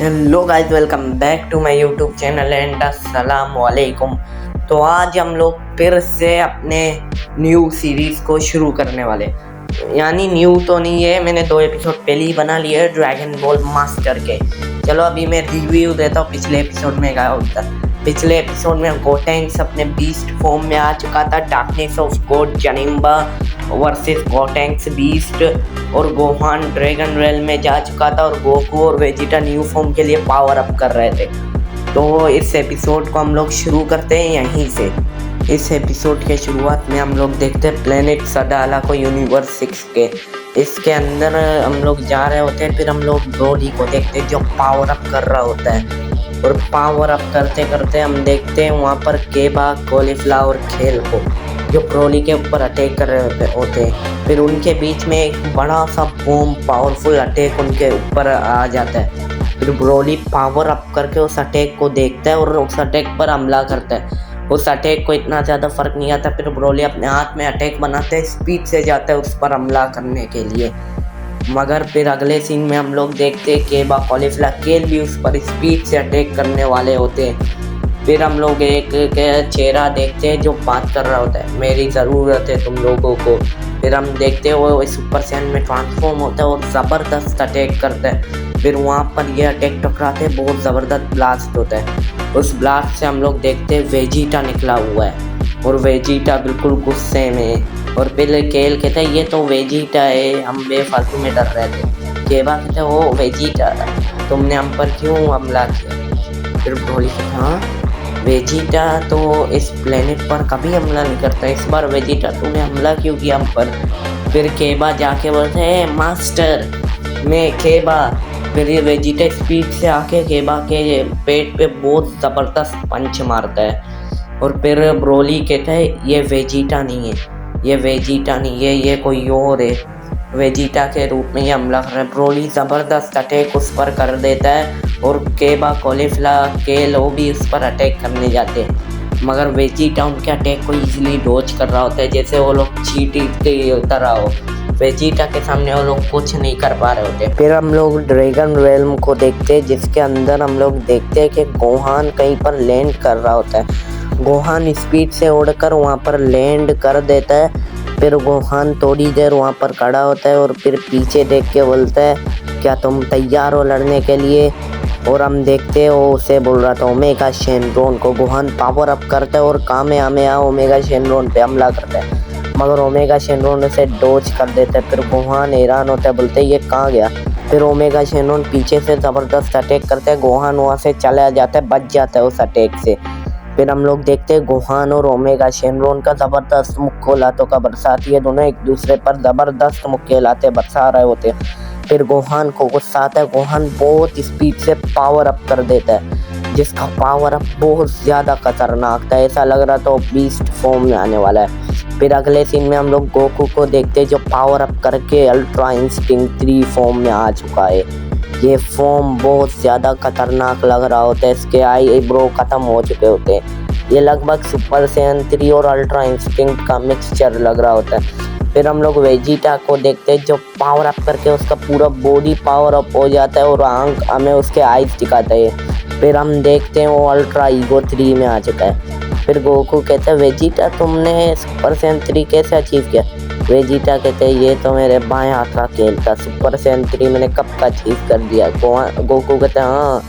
Hello guys, welcome back to my YouTube channel and अस्सलाम वालेकुम। तो आज हम लोग फिर से अपने न्यू सीरीज़ को शुरू करने वाले। यानी न्यू तो नहीं है, मैंने 2 एपिसोड पहले ही बना लिए ड्रैगन बॉल मास्टर के। चलो अभी मैं रिव्यू देता हूँ पिछले एपिसोड में क्या होता है। पिछले एपिसोड में गोटेंक्स अपने बीस्ट फॉर्म में आ चुका था। Darkness of god Janemba versus Gotenks beast, और गोहान ड्रैगन रेल में जा चुका था और गोकू और वेजिटा न्यू फॉर्म के लिए पावर अप कर रहे थे। तो इस एपिसोड को हम लोग शुरू करते हैं यहीं से। इस एपिसोड के शुरुआत में हम लोग देखते हैं प्लेनेट सडाला को यूनिवर्स 6 के। इसके अंदर हम लोग जा रहे होते हैं, फिर हम लोग ब्रोली को देखते हैं जो पावर अप कर रहा होता है। और पावर अप करते करते हम देखते हैं वहाँ पर केबा कॉलीफ्लावर खेल को जो ब्रोली के ऊपर अटैक कर रहे होते हैं। फिर उनके बीच में एक बड़ा सा बूम पावरफुल अटैक उनके ऊपर आ जाता है। फिर ब्रोली पावर अप करके उस अटैक को देखता है और उस अटैक पर हमला करता है। उस अटैक को इतना ज़्यादा फर्क नहीं आता। फिर ब्रोली अपने हाथ में अटैक बनाते हैं, स्पीड से जाता है उस पर हमला करने के लिए। मगर फिर अगले सीन में हम लोग देखते हैं केबा कॉलीफ्लावर केल भी उस पर स्पीड से अटैक करने वाले होते हैं। फिर हम लोग एक चेहरा देखते हैं जो बात कर रहा होता है, मेरी ज़रूरत है तुम लोगों को। फिर हम देखते हैं वो सुपर सैन में ट्रांसफॉर्म होता है और ज़बरदस्त अटैक करता है। फिर वहाँ पर ये अटैक टकराते हैं, बहुत ज़बरदस्त ब्लास्ट होता है। उस ब्लास्ट से हम लोग देखते हैं वेजिटा निकला हुआ है और वेजिटा बिल्कुल गुस्से में। और फिर केल कहता है ये तो वेजिटा है, हम बेफालतू में डर रहे थे। केबा कहता है वो वेजिटा तुमने हम पर क्यों हमला किया। फिर ब्रोली कहता हाँ, वेजिटा तो इस प्लेनेट पर कभी हमला नहीं करता, इस बार वेजिटा तूने हमला क्यों किया हम पर। फिर केबा जाके बोलते हैं मास्टर मैं केबा। फिर ये वेजिटा स्पीड से आके केबा के पेट पे बहुत ज़बरदस्त पंच मारता है। और फिर ब्रोली कहता है ये वेजिटा नहीं है, ये वेजिटा नहीं है, ये कोई और है। वेजिटा के रूप में ये हमला कर रहा है। ब्रोली ज़बरदस्त अटैक उस पर कर देता है और केबा कॉलीफ्लावर केल वो भी उस पर अटैक करने जाते हैं। मगर वेजिटा उनके अटैक को इजीली डॉज कर रहा होता है, जैसे वो लोग चीटी की तरह हो। वेजिटा के सामने वो लोग कुछ नहीं कर पा रहे होते। फिर हम लोग ड्रैगन रेल्म को देखते हैं, जिसके अंदर हम लोग देखते हैं कि गोहान कहीं पर लैंड कर रहा होता है। गोहान स्पीड से उड़कर वहाँ पर लैंड कर देता है। फिर गोहान थोड़ी देर वहाँ पर खड़ा होता है और फिर पीछे देख के बोलता है क्या तुम तैयार हो लड़ने के लिए। और हम देखते हैं वो उसे बोल रहा था ओमेगा शेनरॉन को। गोहान पावर अप करता है और कामेहामेहा ओमेगा शेनरॉन पे हमला करता है, मगर ओमेगा शेनरॉन उसे डॉज कर देता है। फिर गोहान हैरान होता है, बोलते है ये कहाँ गया। फिर ओमेगा शेनरॉन पीछे से ज़बरदस्त अटैक करता है, गोहान वहाँ से चला जाता है, बच जाता है उस अटैक से। फिर हम लोग देखते हैं गोहान और ओमेगा शेनरॉन का ज़बरदस्त मुक्केलातों का बरसात। ये दोनों एक दूसरे पर ज़बरदस्त मुक्केलाते बरसा रहे होते हैं। फिर गोहान को गुस्सा आता है, गोहान बहुत स्पीड से पावर अप कर देता है, जिसका पावर अप बहुत ज़्यादा खतरनाक था। ऐसा लग रहा था बीस्ट फॉर्म में आने वाला है। फिर अगले सीन में हम लोग गोकू को देखते हैं जो पावर अप करके अल्ट्रा इंस्टिंक्ट 3 फॉर्म में आ चुका है। ये फॉर्म बहुत ज़्यादा खतरनाक लग रहा होता है, इसके आई ब्रो ख़त्म हो चुके होते हैं। ये लगभग सुपर सैयन 3 और अल्ट्रा इंस्टिंक्ट का मिक्सचर लग रहा होता है। फिर हम लोग वेजिटा को देखते हैं जो पावर अप करके उसका पूरा बॉडी पावर अप हो जाता है और आंख हमें उसके आइज दिखाता है। फिर हम देखते हैं वो अल्ट्रा ईगो 3 में आ चुका है। फिर गोकू कहता है वेजिटा तुमने सुपर सैयन 3 कैसे अचीव किया। वेजिटा कहते हैं ये तो मेरे बाएं हाथ का खेल था, सुपर सैयन 3 मैंने कब का अचीव कर दिया। गोकू कहते हैं हाँ।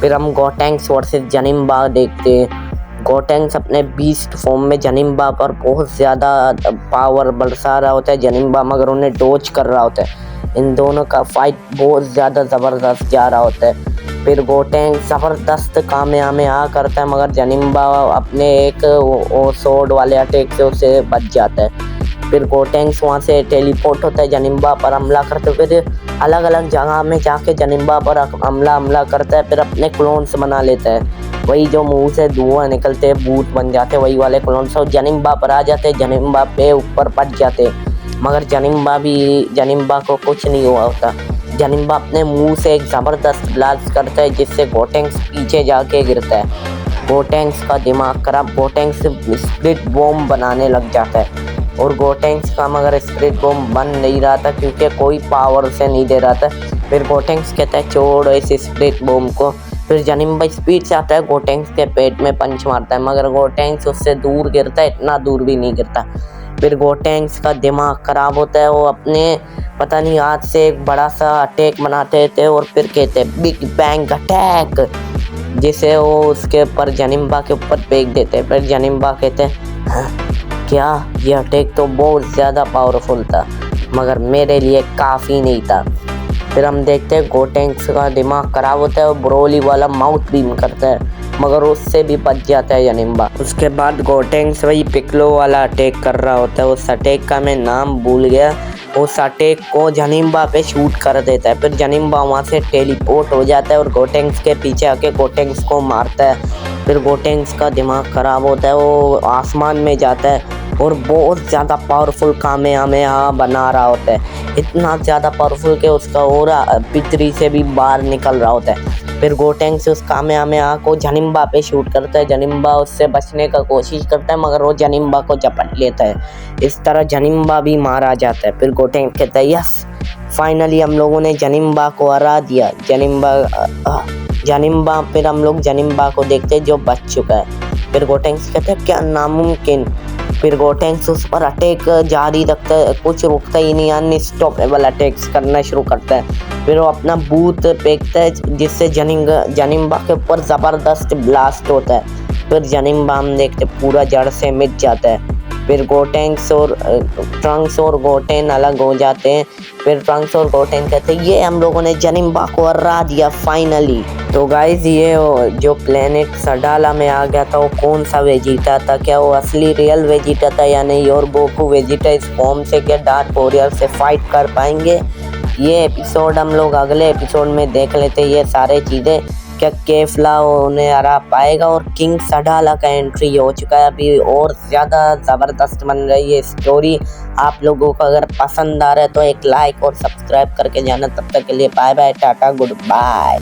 फिर हम गोटेंक्स वर्सेस जनिम्बा देखते हैं। गोटेंक्स अपने बीस्ट फॉर्म में जनिम्बा पर बहुत ज़्यादा पावर बरसा रहा होता है जनिम्बा, मगर उन्हें डॉज कर रहा होता है। इन दोनों का फाइट बहुत ज़्यादा ज़बरदस्त जा रहा होता है। फिर गोटेंक्स ज़बरदस्त कामेहामेहा करता है, मगर जनिम्बा अपने एक सोर्ड वाले अटैक से उसे बच जाता है। फिर गोटेंक्स वहाँ से टेलीपोर्ट होता है, जनिम्बा पर हमला करते हुए फिर अलग अलग जगह में जाके जनिम्बा पर हमला करता है। फिर अपने क्लोन्स बना लेता है, वही जो मुंह से धुआं निकलते हैं भूत बन जाते हैं, वही वाले क्लोन्स और जनिम्बा पर आ जाते हैं, जनिम्बा पे ऊपर पट जाते हैं। मगर जनिम्बा को कुछ नहीं हुआ होता। जनिम्बा अपने मुंह से एक ज़बरदस्त ब्लास्ट करता है, जिससे गोटेंक्स पीछे जाके गिरता है। गोटेंक्स का दिमाग खराब, गोटेंक्स स्प्लिट बॉम्ब बनाने लग जाता है। और गोटेंक्स का मगर स्प्लिट बॉम्ब बन नहीं रहा था क्योंकि कोई पावर से नहीं दे रहा था। फिर गोटेंक्स कहता है छोड़ो इस स्प्लिट बूम को। फिर जनिम्बा स्पीड से आता है, गोटेंक्स के पेट में पंच मारता है, मगर गोटेंक्स उससे दूर गिरता है, इतना दूर भी नहीं गिरता। फिर गोटेंक्स का दिमाग खराब होता है, वो अपने पता नहीं हाथ से एक बड़ा सा अटैक बनाते थे और फिर कहते हैं बिग बैंग अटैक, जिसे वो उसके ऊपर जनिम्बा के ऊपर फेंक देते। फिर जनिम्बा कहते हैं हाँ, क्या ये अटैक तो बहुत ज़्यादा पावरफुल था, मगर मेरे लिए काफ़ी नहीं था। फिर हम देखते हैं गोटेंक्स का दिमाग खराब होता है और ब्रोली वाला माउथ बीम करता है, मगर उससे भी बच जाता है जनिम्बा। उसके बाद गोटेंक्स वही पिकलो वाला अटैक कर रहा होता है, उस अटैक का मैं नाम भूल गया। उस अटैक को जनिम्बा पे शूट कर देता है। फिर जनिम्बा वहाँ से टेलीपोर्ट हो जाता है और गोटेंक्स के पीछे आके गोटेंक्स को मारता है। फिर गोटेंक्स का दिमाग खराब होता है, वो आसमान में जाता है और बहुत ज़्यादा पावरफुल कामेहामेहा बना रहा होता है, इतना ज़्यादा पावरफुल कि उसका ओरा पितरी से भी बाहर निकल रहा होता है। फिर गोटेंक्स उस कामेहामेहा को जनिम्बा पे शूट करता है, जनिम्बा उससे बचने का कोशिश करता है, मगर वो जनिम्बा को झपट लेता है। इस तरह जनिम्बा भी मारा जाता है। फिर गोटेंक्स कहता है यस, फाइनली हम लोगों ने जनिम्बा को हरा दिया। जनिम्बा फिर हम लोग जनिम्बा को देखते हैं जो बच चुका है। फिर गोटेंक्स कहते हैं क्या नामुमकिन। फिर गोटेंक्स उस पर अटैक जारी रखता है, कुछ रुकता ही नहीं, अनस्टॉपेबल अटैक्स करना शुरू करता है। फिर वो अपना बूट फेंकता है, जिससे जनिम्बा के ऊपर ज़बरदस्त ब्लास्ट होता है। फिर जनिम्बा हम देखते पूरा जड़ से मिट जाता है। फिर गोटेंक्स और ट्रंक्स और गोटेन अलग हो जाते हैं। फिर ट्रंक्स और गोटेन कहते हैं ये हम लोगों ने जनिम्बा को हरा दिया फाइनली। तो गाइज ये जो प्लेनेट सडाला में आ गया था वो कौन सा वेजिटा था, क्या वो असली रियल वेजिटा था या नहीं, और गोकू वेजिटा इस फॉर्म से क्या डार्क वॉरियर से फाइट कर पाएंगे, ये एपिसोड हम लोग अगले एपिसोड में देख लेते हैं। ये सारे चीज़ें क्या केफला उन्हें हरा पाएगा, और किंग सडाला का एंट्री हो चुका है अभी, और ज़्यादा ज़बरदस्त बन रही है स्टोरी। आप लोगों को अगर पसंद आ रहा है तो एक लाइक और सब्सक्राइब करके जाना। तब तक के लिए bye bye, tata, good bye.